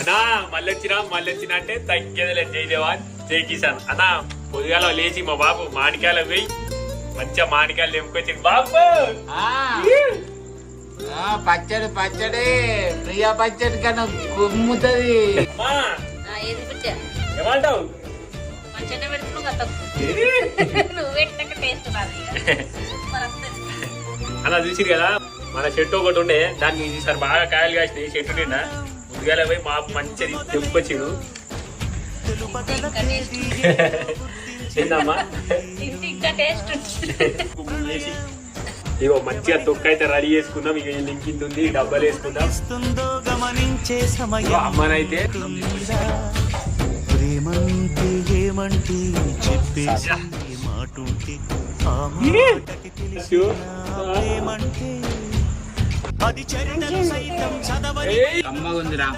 అన్నా మళ్ళొచ్చినా అంటే తగ్గేదిలే. జై జవాన్ జై కిసాన్. అన్నా పొద్దుగాల లేచి మా బాబు మామిడికాయలు పోయి మంచిగా మామిడికాయలు తెంపుకొచ్చింది బాబు. పచ్చడి ప్రియా పచ్చడి కన్నా కుమ్ముతుంది. ఏమంటావు? అలా చూసిరు కదా మన చెట్టు ఒకటి ఉండే, దాన్ని ఈసారి బాగా కాయలు కాసినాయి. చెట్టు నిండా ముందుగా పోయి మా మంచిగా తెంపుకొచ్చాడు. ఏందమ్మా ఇగో మంచిగా తొక్క అయితే రెడీ చేసుకుందాం. ఇక లింకింది ఉంది, డబ్బాలు వేసుకుందాం. అమ్మనైతే అమ్మగుందిరా.